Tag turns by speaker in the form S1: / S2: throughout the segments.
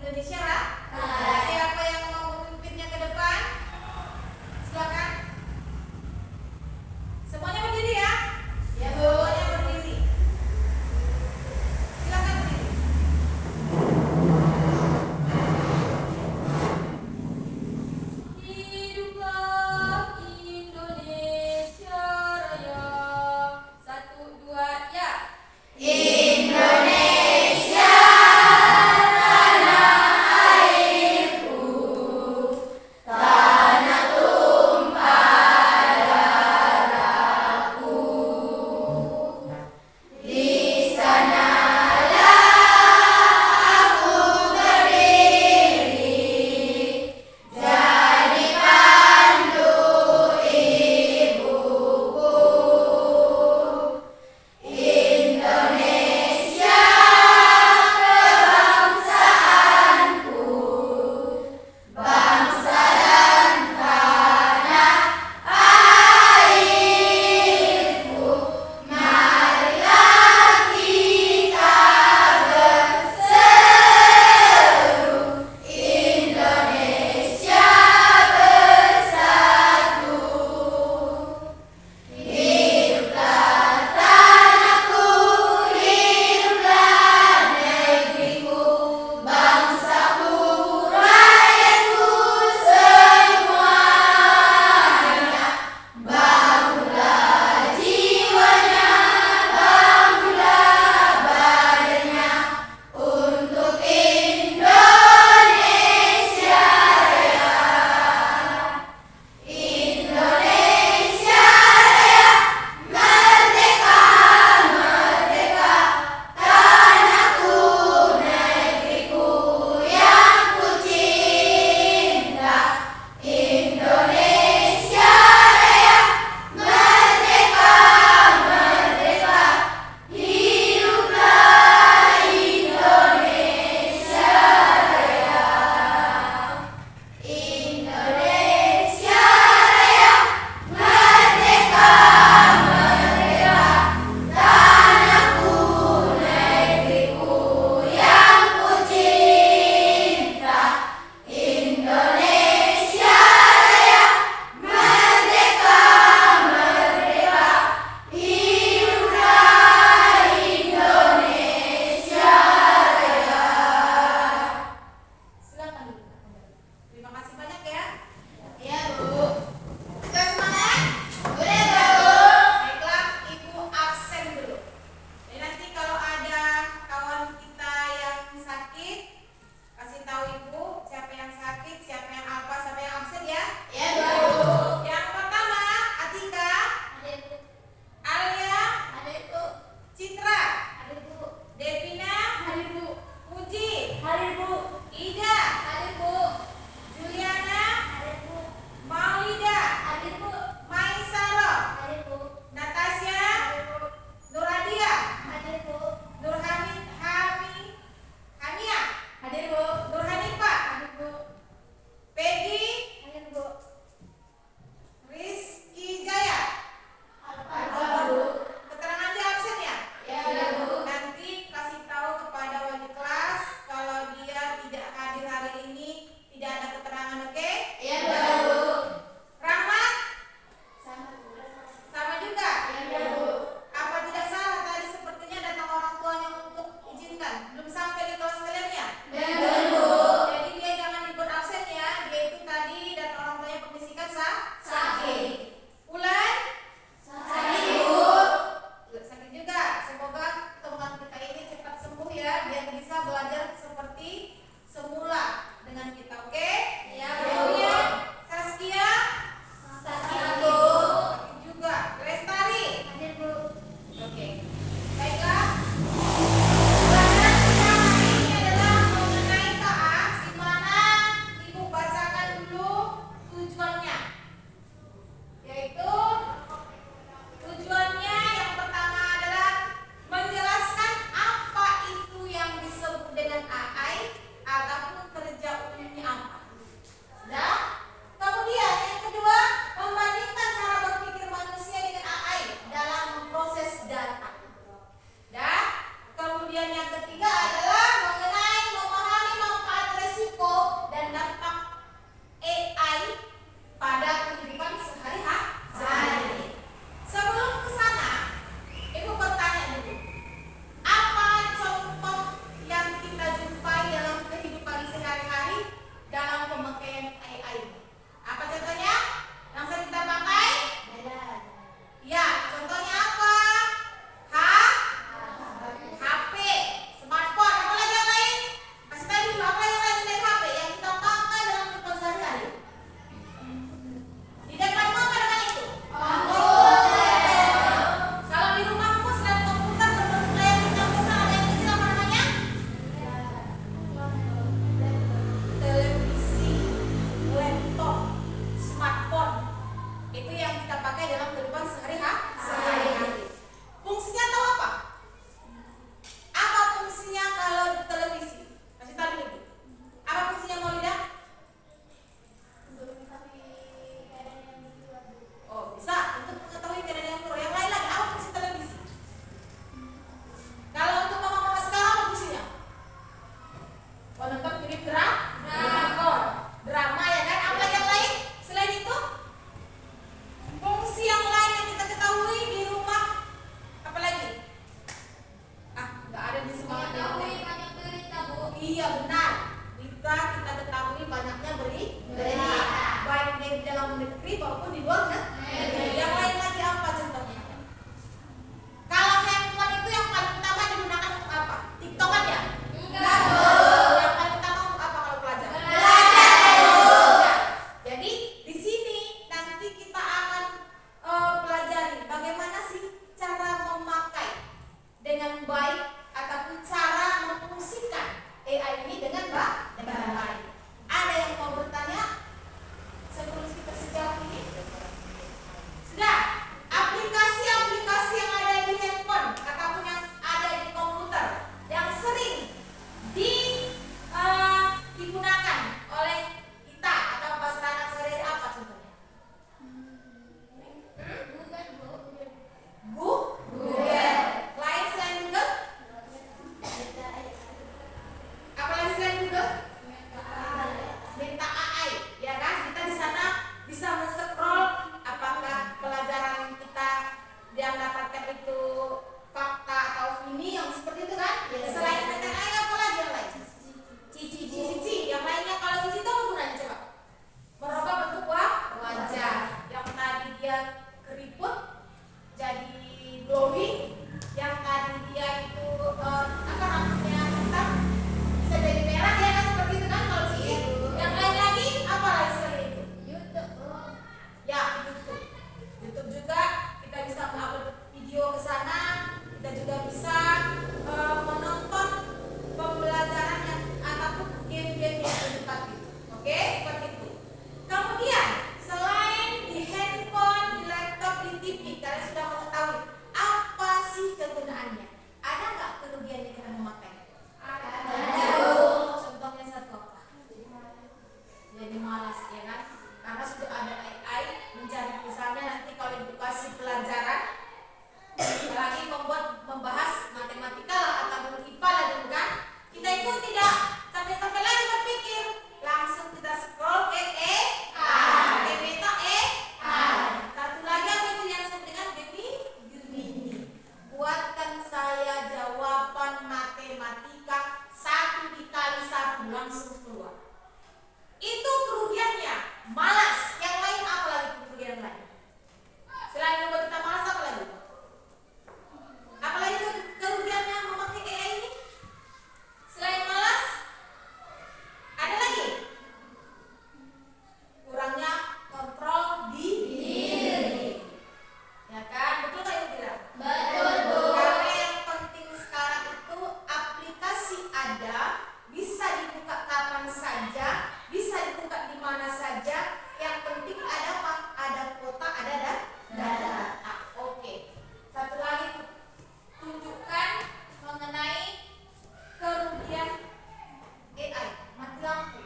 S1: Indonesia lah. Siapa yang mau memimpinnya ke depan? Silakan. Semuanya berdiri ya? Ya, semuanya berdiri. Silakan berdiri. Hiduplah Indonesia Raya. 1, 2, ya. Indonesia tanah air dalam negeri maupun di luar negeri. Yang lain lagi apa contohnya? Kalau handphone itu yang paling utama digunakan untuk apa? TikTokan ya? Enggak. Yang paling utama untuk apa kalau belajar? Belajar. Jadi di sini nanti kita akan pelajari bagaimana sih cara memakai dengan baik ataupun cara memfungsikan AI ini dengan baik. Ada yang mau bertanya sebelum kita sejauh ini? Sudah? Aplikasi-aplikasi yang ada di handphone ataupun yang ada di komputer yang sering digunakan oleh kita atau masyarakat sehari-hari apa contohnya? Google. Lain selain Google? Apalagi selain Google? Meta AI, ya kan? Kita di sana bisa men-scroll apakah pelajaran kita yang dapatkan itu fakta atau ini yang seperti itu kan? Selain Meta AI apa lagi yang lain? Cici. Yang lainnya kalau cici itu apa gunanya coba? Merubah bentuk wajah. Yang tadi dia keriput jadi glowing, yang tadi dia itu rambutnya hitam bisa jadi merah, ya kan, seperti itu kan kalau cici. Yang lain lagi apa lagi selain itu? Ya, YouTube juga kita bisa mengupload video ke sana. Kita juga bisa menonton pembelajaran yang ataupun game-game yang edukatif. Oke, seperti itu. Kemudian selain di handphone, di laptop, di TV, kalian sudah mengetahui apa sih kegunaannya? Ada nggak kerugiannya kita memakai? Ada. Contohnya satu apa? Jadi malas, ya kan? Karena sudah ada AI mencari, misalnya nanti kalau edukasi pelajaran lagi membahas matematika lah atau IPA lah gitu kan, kita itu tidak sampai lagi berpikir, langsung kita scroll ke Meta satu lagi apa itu yang disebut dengan Gemini. Buatkan saya jawaban matematika 1 dikali 1 langsung keluar. Itu kerugiannya, malas. Yang lain apa lagi kerugian lain? Selain membuat kita malas apa lagi? Apalagi kerugiannya memakai AI ini? Selain malas, ada lagi? Kurangnya kontrol diri. Ya kan? Betul nggak Ibu bilang? Betul. Karena yang penting sekarang itu aplikasi ada, bisa dibuka kapan saja, bisa dibuka di mana saja. Yang penting ada apa? Ada kuota, ada data. Oke. Satu lagi tunjukkan mengenai kerugian AI. Mati lampu.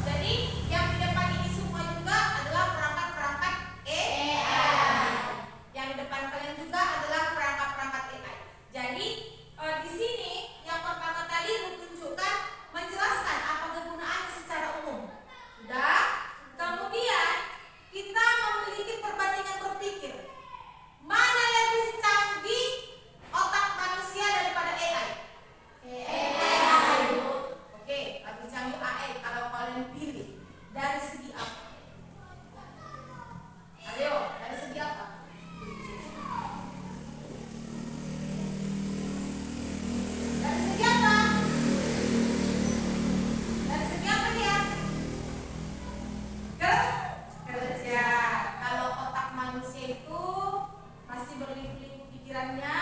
S1: Jadi yang di depan ini semua juga adalah perangkat-perangkat AI. Yang di depan kalian juga adalah perangkat-perangkat AI. Jadi di sini yang pertama tadi ditunjukkan menjelaskan apa kegunaannya secara umum. Sudah. Kemudian kita memiliki perbandingan berpikir. Mana lebih canggih otak manusia daripada AI? AI. Oke, lebih canggih AI kalau kalian pilih dari segi apa? Ayo, dari segi apa? Dari segi apa? Dari segi apa dia? Kerja. Kalau otak manusia itu masih berliku-liku pikirannya.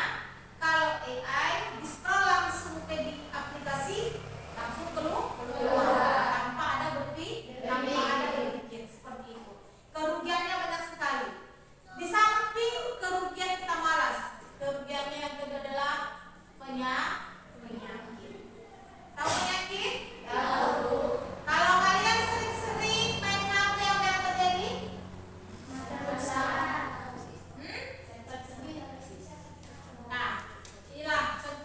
S1: Kalau AI di-scroll langsung ke di aplikasi, langsung keluar tanpa ada berpikir, seperti itu. Kerugiannya banyak sekali. Di samping kerugian kita malas, kerugiannya yang kedua adalah penyakit. Tahu penyakit? Tahu. Kalau kalian sering-sering main HP, apa yang terjadi? Nah, inilah contoh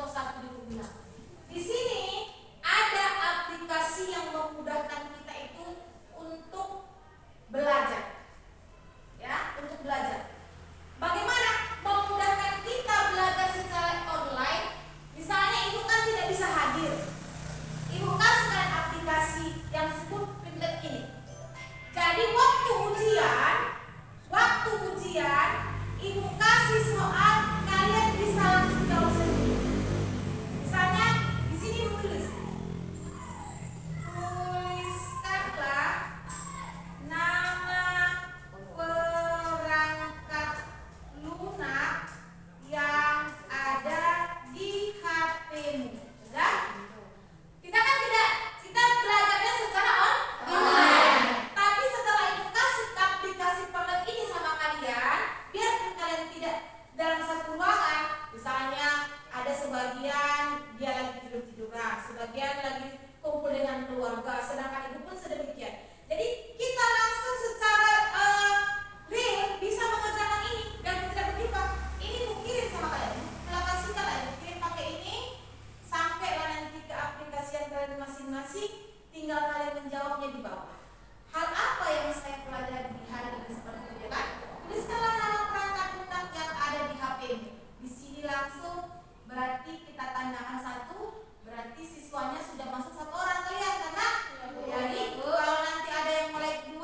S1: tandakan 1, berarti siswanya sudah masuk 1 orang. Kelihatan kan? Jadi kalau nanti ada yang mulai 2,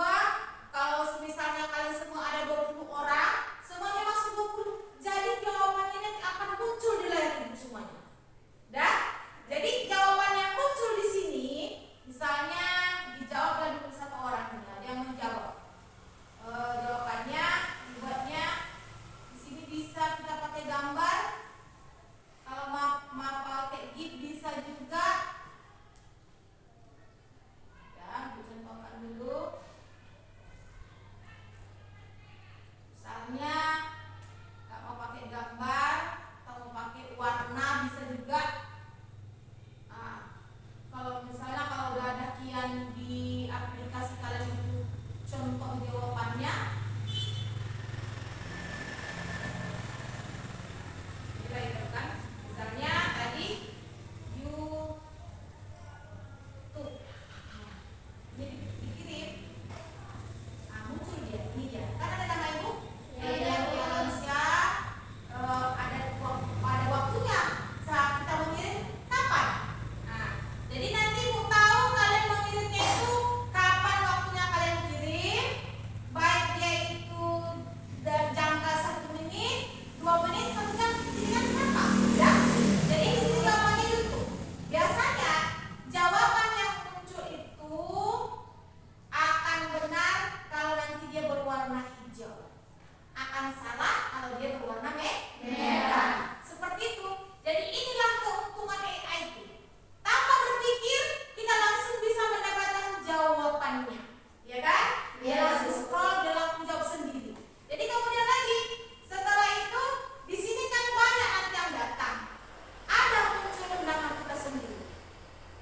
S1: kalau misalnya kalian semua ada 20 orang, semuanya masuk 20. Jadi jawabannya nanti akan muncul di layar ibu semuanya. Dan jadi jawaban yang muncul di sini, misalnya dijawab oleh 21 orang, ada yang menjawab. Jawabannya dibuatnya di sini bisa kita pakai gambar. Kalau mau pakai gif bisa juga. Ya, contohkan dulu. Misalnya nggak mau pakai gambar atau mau pakai warna bisa juga. Kalau misalnya kalau udah ada kian di aplikasi kalian itu contoh jawabannya, kita itu kan, misalnya tadi YouTube, ini dikirim, muncul dia, ini dia, kan ada nama ibu, Indonesia, ada waktunya saat kita mengirim kapan. Jadi nanti mau tahu kalian mengirimnya itu kapan waktunya kalian kirim, baik dia itu jangka 1 menit, 2 menit, 1 jam, pilihan berapa? Ya. Jadi di sini jawabannya YouTube. Biasanya jawaban yang muncul itu akan benar kalau nanti dia berwarna hijau, akan salah kalau dia berwarna merah. Seperti itu. Jadi inilah keuntungan AI itu. Tanpa berpikir, kita langsung bisa mendapatkan jawabannya, ya kan? Dia langsung scroll, dia langsung jawab sendiri. Jadi kemudian lagi, setelah itu, di sini kan banyak nanti yang datang. Ada muncul undangan kita sendiri.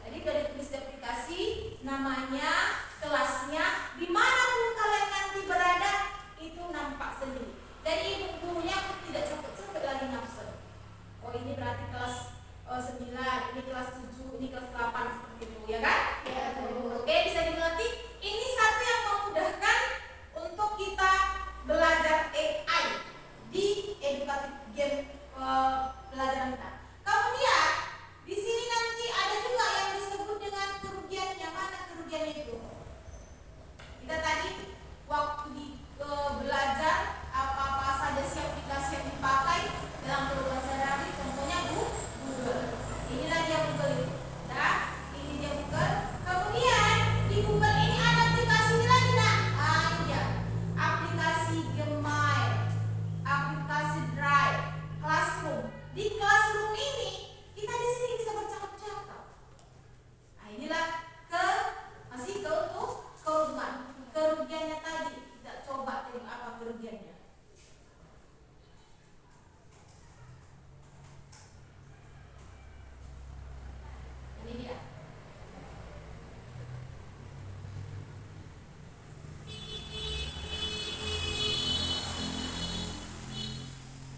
S1: Jadi dari tulis di aplikasi, namanya, kelasnya, dimanapun kalian nanti berada, itu nampak sendiri. Jadi ibu-gurunya pun tidak cepet-cepet lagi nafsu. Oh ini berarti kelas 9, ini kelas 7, ini kelas 8, seperti itu, ya kan? Ya. Oke, bisa dimengerti? Ini satu yang memudahkan untuk kita belajar AI di edukatif game pelajaran kita. Kemudian di sini nanti ada juga yang disebut dengan kerugiannya. Mana kerugiannya itu? Kita tadi waktu belajar apa-apa saja si aplikasi yang dipakai dalam kehidupan sehari-hari, contohnya Google. Inilah dia Google itu. Nah, ini dia Google. Kemudian di Google ini ada aplikasi lagi, nah. Ini dia. Aplikasi Gmail, aplikasi Drive, Classroom. Di Classroom ini kita di sini bisa bercakap-cakap. Nah, inilah masih keuntungan. Kerugiannya tadi kita coba tengok apa kerugiannya. Ini dia.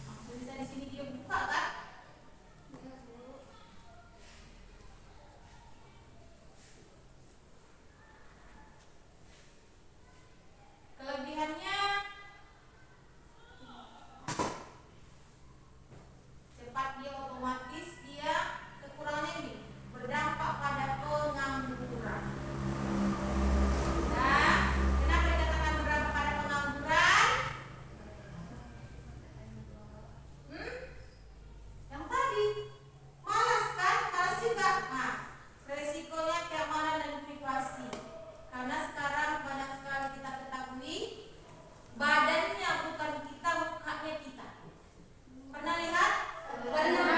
S1: Langsung bisa di sini dia buka kan? Kelebihannya cepat, dia otomatis, dia kekurangannya ini berdampak pada pengangguran. Nah, kenapa dikatakan berdampak pada pengangguran? Yang tadi malas kan? Malas juga. Nah, resikonya keamanan dan privasi. Karena sekarang banyak sekali kita ketahui badannya bukan kita, mukanya kita. Pernah lihat? Pernah.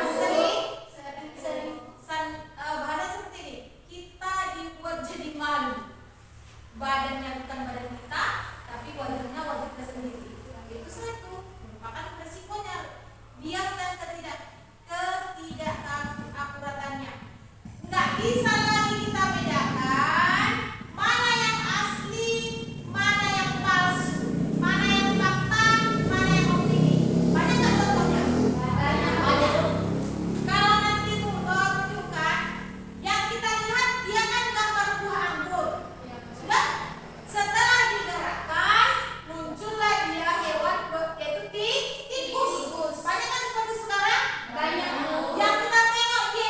S1: Badan seperti ini. Kita dibuat jadi malu. Badannya bukan badan kita, tapi wajahnya wajah kita sendiri. Itu satu merupakan resikonya. Bias dan ketidakakuratannya. Nggak bisa lagi kita bedakan mana yang asli, mana yang palsu, mana yang fakta, mana yang opini. Banyak nggak contohnya? Banyak. Kalau nanti tunjukkan, yang kita lihat dia kan gambar buah anggur. Sudah? Setelah digerakkan, muncullah dia hewan yaitu tikus. Banyak kan seperti sekarang? Banyak. Yang kita tengok dia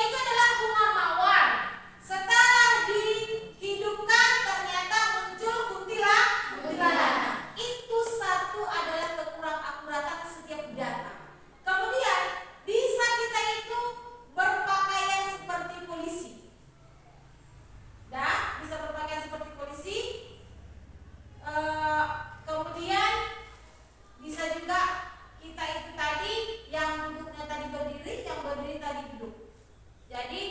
S1: lagi duduk. Jadi